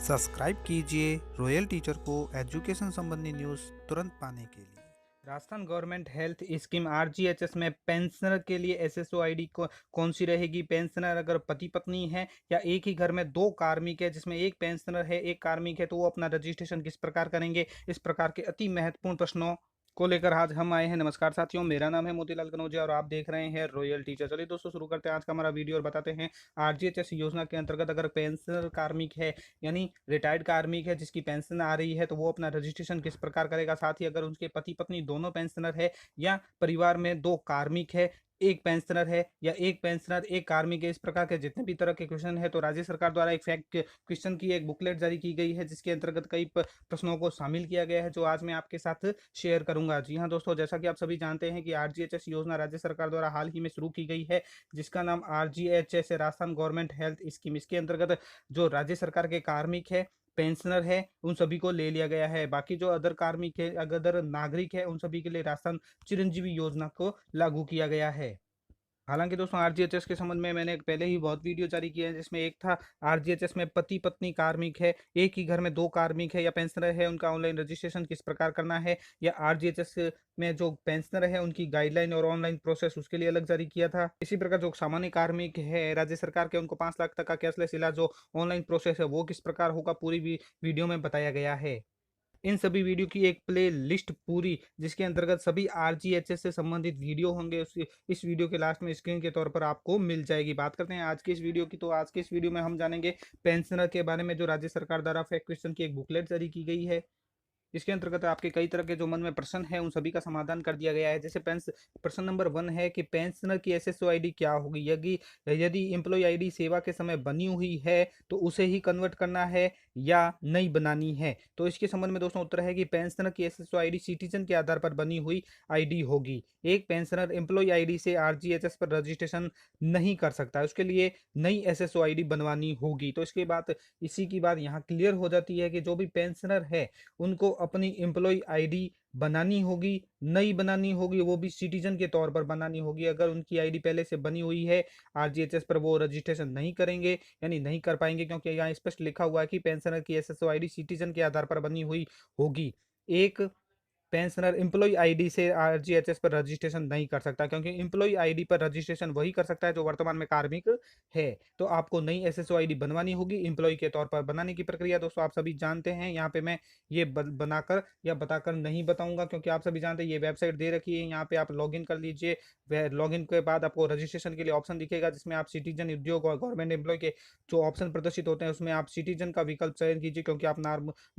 Subscribe कीजिए royal teacher को education संबंधी न्यूज़ तुरंत पाने के लिए। Rajasthan government health scheme RGHS में पेंशनर के लिए एसएसओ आईडी कौन सी रहेगी। पेंशनर अगर पति पत्नी है या एक ही घर में दो कार्मिक है जिसमें एक पेंशनर है एक कार्मिक है तो वो अपना रजिस्ट्रेशन किस प्रकार करेंगे। इस प्रकार के अति महत्वपूर्ण प्रश्नों को लेकर आज हम आए हैं। नमस्कार साथियों, मेरा नाम है मोतीलाल कनौजिया और आप देख रहे हैं रॉयल टीचर। चलिए दोस्तों शुरू करते हैं आज का हमारा वीडियो और बताते हैं आरजीएचएस योजना के अंतर्गत अगर पेंशनर कार्मिक है यानी रिटायर्ड कार्मिक है जिसकी पेंशन आ रही है तो वो अपना रजिस्ट्रेशन किस प्रकार करेगा। साथ ही अगर उनके पति पत्नी दोनों पेंशनर है या परिवार में दो कार्मिक है एक पेंशनर है या एक पेंशनर एक कार्मिक है, इस प्रकार के जितने भी तरह के क्वेश्चन है तो राज्य सरकार द्वारा एक फैक्ट क्वेश्चन की एक बुकलेट जारी की गई है जिसके अंतर्गत कई प्रश्नों को शामिल किया गया है जो आज मैं आपके साथ शेयर करूंगा। जी हाँ दोस्तों, जैसा कि आप सभी जानते हैं कि आरजीएचएस योजना राज्य सरकार द्वारा हाल ही में शुरू की गई है जिसका नाम आरजीएचएस है, राजस्थान गवर्नमेंट हेल्थ स्कीम। इसके अंतर्गत जो राज्य सरकार के कार्मिक है पेंशनर है उन सभी को ले लिया गया है। बाकी जो अदर कार्मिक है अदर नागरिक है उन सभी के लिए राजस्थान चिरंजीवी योजना को लागू किया गया है। हालांकि दोस्तों आरजीएचएस के संबंध में मैंने पहले ही बहुत वीडियो जारी किए हैं जिसमें एक था आरजीएचएस में पति पत्नी कार्मिक है एक ही घर में दो कार्मिक है या पेंशनर है उनका ऑनलाइन रजिस्ट्रेशन किस प्रकार करना है, या आरजीएचएस में जो पेंशनर है उनकी गाइडलाइन और ऑनलाइन प्रोसेस उसके लिए अलग जारी किया था। इसी प्रकार जो सामान्य कार्मिक है राज्य सरकार के उनको 5 लाख तक का कैशलेस इलाज जो ऑनलाइन प्रोसेस है वो किस प्रकार होगा पूरी वीडियो में बताया गया है। इन सभी वीडियो की एक प्ले लिस्ट पूरी जिसके अंतर्गत सभी आरजीएचएस से संबंधित वीडियो होंगे इस वीडियो के लास्ट में स्क्रीन के तौर पर आपको मिल जाएगी। बात करते हैं आज की इस वीडियो की, तो आज के इस वीडियो में हम जानेंगे पेंशनर के बारे में जो राज्य सरकार द्वारा फैक्ट क्वेश्चन की एक बुकलेट जारी की गई है। इसके अंतर्गत आपके कई तरह के जो मन में प्रश्न है उन सभी का समाधान कर दिया गया है। जैसे प्रश्न नंबर 1 है कि पेंशनर की एसएसओ आईडी क्या होगी। यदि यदि एम्प्लॉय आईडी सेवा के समय बनी हुई है तो उसे ही कन्वर्ट करना है या नई बनानी है। तो इसके संबंध में दोस्तों उत्तर है कि पेंशनर की एसएसओ आईडी सिटीजन के आधार पर बनी हुई आईडी होगी। एक पेंशनर एम्प्लॉय आईडी से आरजीएचएस पर रजिस्ट्रेशन नहीं कर सकता, उसके लिए नई एसएसओ आईडी बनवानी होगी। तो इसके बाद इसी की बात यहाँ क्लियर हो जाती है कि जो भी पेंशनर है उनको अपनी एम्प्लॉय आईडी बनानी होगी, नई बनानी होगी, वो भी सिटीजन के तौर पर बनानी होगी। अगर उनकी आईडी पहले से बनी हुई है आरजीएचएस पर वो रजिस्ट्रेशन नहीं करेंगे यानी नहीं कर पाएंगे, क्योंकि यहाँ स्पष्ट लिखा हुआ है कि पेंशनर की एसएसओ आईडी सिटीजन के आधार पर बनी हुई होगी। एक पेंशनर एम्प्लॉय आईडी से आरजीएचएस पर रजिस्ट्रेशन नहीं कर सकता, क्योंकि एम्प्लॉय आईडी पर रजिस्ट्रेशन वही कर सकता है जो वर्तमान में कार्मिक है। तो आपको नई एसएसओ आईडी बनवानी होगी एम्प्लॉय के तौर पर। बनाने की प्रक्रिया दोस्तों आप सभी जानते हैं, यहाँ पे मैं ये बनाकर या बताकर नहीं बताऊंगा क्योंकि आप सभी जानते हैं ये वेबसाइट दे रखी है। यहाँ पे आप लॉगिन कर लीजिए, वह लॉगिन के बाद आपको रजिस्ट्रेशन के लिए ऑप्शन दिखेगा जिसमें आप सिटीजन, उद्योग और गवर्नमेंट एम्प्लॉय के जो ऑप्शन प्रदर्शित होते हैं उसमें आप सिटीजन का विकल्प चयन कीजिए, क्योंकि आप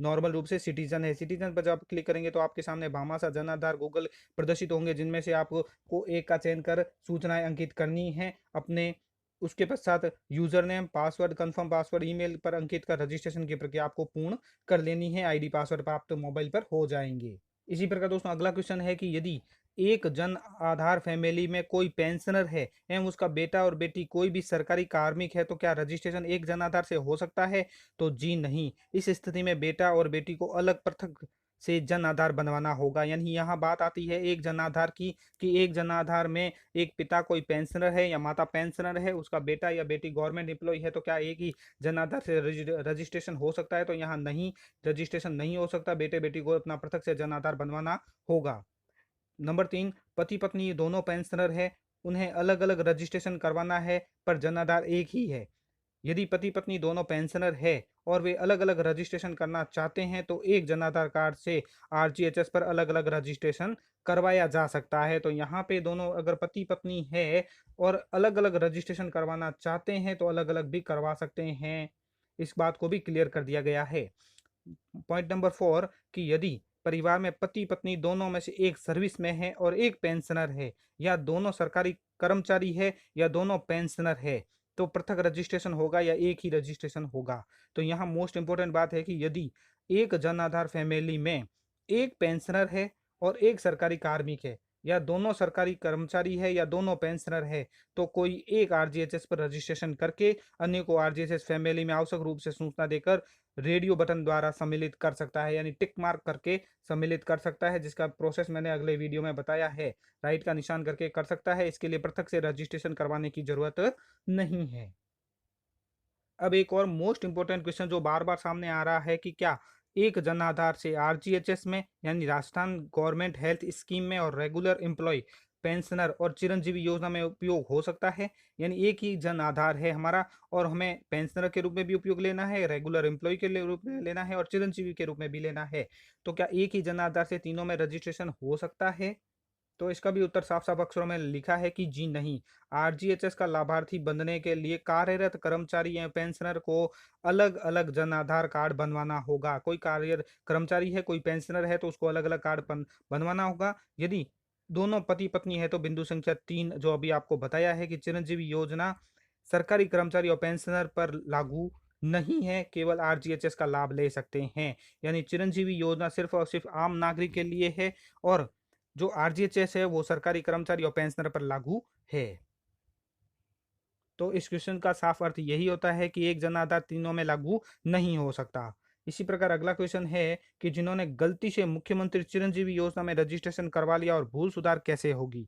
नॉर्मल रूप से सिटीजन है। सिटीजन पर जब आप क्लिक करेंगे तो आपके सामने भामाशाह, जन आधार, गूगल प्रदर्शित होंगे जिनमें से आपको एक का चयन कर सूचनाएं अंकित करनी है अपने। उसके पश्चात user name, password, confirm password email पर अंकित कर रजिस्ट्रेशन की प्रक्रिया आपको पूर्ण कर लेनी है। आईडी पासवर्ड प्राप्त मोबाइल पर हो जाएंगे। इसी प्रकार दोस्तों अगला क्वेश्चन है कि यदि एक जन आधार फैमिली में कोई पेंशनर है एवं उसका बेटा और बेटी कोई भी सरकारी कार्मिक है तो क्या रजिस्ट्रेशन एक जन आधार से हो सकता है। तो जी नहीं, इस स्थिति में बेटा और बेटी को अलग पृथक से जन आधार बनवाना होगा। यानी यहाँ बात आती है एक जन आधार की कि एक जन आधार में एक पिता कोई पेंशनर है या माता पेंशनर है, उसका बेटा या बेटी गवर्नमेंट एम्प्लॉय है, तो क्या एक ही जन आधार से रजिस्ट्रेशन हो सकता है। तो यहाँ नहीं, रजिस्ट्रेशन नहीं हो सकता, बेटे बेटी को अपना पृथक से जन आधार बनवाना होगा। नंबर 3, पति पत्नी दोनों पेंशनर है, उन्हें अलग अलग रजिस्ट्रेशन करवाना है पर जन आधार एक ही है। यदि पति पत्नी दोनों पेंशनर है और वे अलग अलग रजिस्ट्रेशन करना चाहते हैं तो एक जन आधार कार्ड से आरजीएचएस पर अलग अलग रजिस्ट्रेशन करवाया जा सकता है। तो यहाँ पे दोनों अगर पति पत्नी है और अलग अलग रजिस्ट्रेशन करवाना चाहते हैं तो अलग अलग भी करवा सकते हैं। इस बात को भी क्लियर कर दिया गया है। पॉइंट नंबर 4 कि यदि परिवार में पति पत्नी दोनों में से एक सर्विस में है और एक पेंशनर है, या दोनों सरकारी कर्मचारी है या दोनों पेंशनर है, तो पृथक रजिस्ट्रेशन होगा या एक ही रजिस्ट्रेशन होगा। तो यहाँ मोस्ट इंपोर्टेंट बात है कि यदि एक जन आधार फैमिली में एक पेंशनर है और एक सरकारी कार्मिक है, या दोनों सरकारी कर्मचारी है या दोनों पेंशनर है, तो कोई एक आरजीएचएस पर रजिस्ट्रेशन करके अन्य को आरजीएचएस फैमिली में आवश्यक रूप से सूचना देकर रेडियो बटन द्वारा सम्मिलित कर सकता है, यानी टिक मार्क करके सम्मिलित कर सकता है, जिसका प्रोसेस मैंने अगले वीडियो में बताया है। राइट का निशान करके कर सकता है, इसके लिए पृथक से रजिस्ट्रेशन करवाने की जरूरत नहीं है। अब एक और मोस्ट इम्पोर्टेंट क्वेश्चन जो बार बार सामने आ रहा है कि क्या एक जन आधार से आरजीएचएस में यानी राजस्थान गवर्नमेंट हेल्थ स्कीम में और रेगुलर एम्प्लॉय पेंशनर और चिरंजीवी योजना में उपयोग हो सकता है। यानी एक ही जन आधार है हमारा और हमें पेंशनर के रूप में भी उपयोग लेना है, रेगुलर एम्प्लॉय के रूप में लेना है और चिरंजीवी के रूप में भी लेना है। तो क्या एक ही जन आधार से तीनों में रजिस्ट्रेशन हो सकता है? तो इसका भी उत्तर साफ-साफ अक्षरों में लिखा है कि जी नहीं। आरजीएचएस का लाभार्थी बनने के लिए कार्यरत कर्मचारी या पेंशनर को अलग-अलग जन आधार कार्ड बनवाना होगा। कोई कार्यरत कर्मचारी है, कोई पेंशनर है तो उसको अलग-अलग कार्ड बनवाना होगा। यदि दोनों पति-पत्नी है तो बिंदु संख्या 3 जो अभी आपको बताया है कि चिरंजीवी योजना सरकारी कर्मचारी और पेंशनर पर लागू नहीं है, केवल आरजीएचएस का लाभ ले सकते हैं। यानी चिरंजीवी योजना सिर्फ़ और सिर्फ़ आम नागरिक के लिए है और जो आरजीएचएस है वो सरकारी कर्मचारी और पेंशनर पर लागू है। तो इस क्वेश्चन का साफ अर्थ यही होता है कि एक जन आधार तीनों में लागू नहीं हो सकता। इसी प्रकार अगला क्वेश्चन है कि जिन्होंने गलती से मुख्यमंत्री चिरंजीवी योजना में रजिस्ट्रेशन करवा लिया और भूल सुधार कैसे होगी?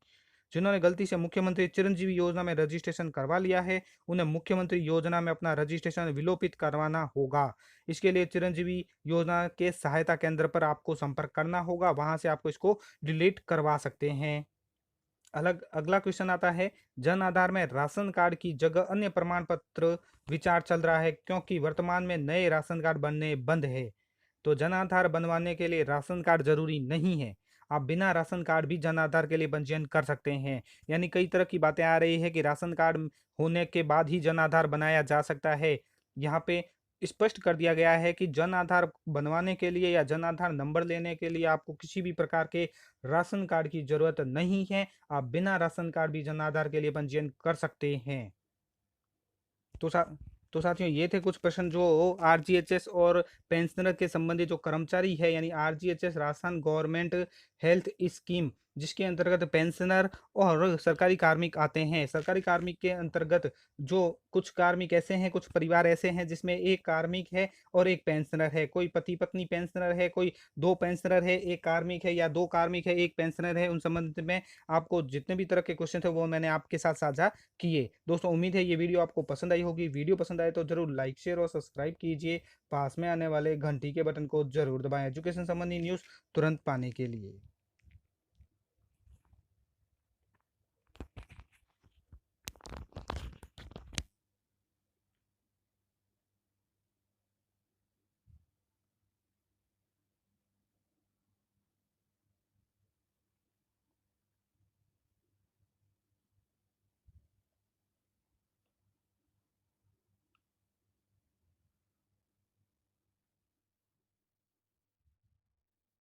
जिन्होंने गलती से मुख्यमंत्री चिरंजीवी योजना में रजिस्ट्रेशन करवा लिया है, उन्हें मुख्यमंत्री योजना में अपना रजिस्ट्रेशन विलोपित करवाना होगा। इसके लिए चिरंजीवी योजना के सहायता केंद्र पर आपको संपर्क करना होगा, वहां से आपको इसको डिलीट करवा सकते हैं। अलग अगला क्वेश्चन आता है, जन आधार में राशन कार्ड की जगह अन्य प्रमाण पत्र विचार चल रहा है क्योंकि वर्तमान में नए राशन कार्ड बनने बंद है। तो जन आधार बनवाने के लिए राशन कार्ड जरूरी नहीं है। आप बिना राशन कार्ड भी जन आधार के लिए पंजीयन कर सकते हैं। यानी कई तरह की बातें आ रही है कि राशन कार्ड होने के बाद ही जन आधार बनाया जा सकता है। यहाँ पे स्पष्ट कर दिया गया है कि जन आधार बनवाने के लिए या जन आधार नंबर लेने के लिए आपको किसी भी प्रकार के राशन कार्ड की जरूरत नहीं है। आप बिना राशन कार्ड भी जन आधार के लिए पंजीयन कर सकते हैं। तो सा तो साथियों ये थे कुछ प्रश्न जो आरजीएचएस और पेंशनर के संबंधित जो कर्मचारी है यानी RGHS Rajasthan government health scheme जिसके अंतर्गत पेंशनर और सरकारी कार्मिक आते हैं। सरकारी कार्मिक के अंतर्गत जो कुछ कार्मिक ऐसे हैं, कुछ परिवार ऐसे हैं जिसमें एक कार्मिक है और एक पेंशनर है। कोई पति पत्नी पेंशनर है, कोई दो पेंशनर है, एक कार्मिक है या दो कार्मिक है, एक पेंशनर है। उन संबंध में आपको जितने भी तरह के क्वेश्चन थे वो मैंने आपके साथ साझा किए। दोस्तों उम्मीद है ये वीडियो आपको पसंद आई होगी। वीडियो पसंद आए तो जरूर लाइक शेयर और सब्सक्राइब कीजिए। पास में आने वाले घंटी के बटन को जरूर दबाएं एजुकेशन संबंधी न्यूज़ तुरंत पाने के लिए।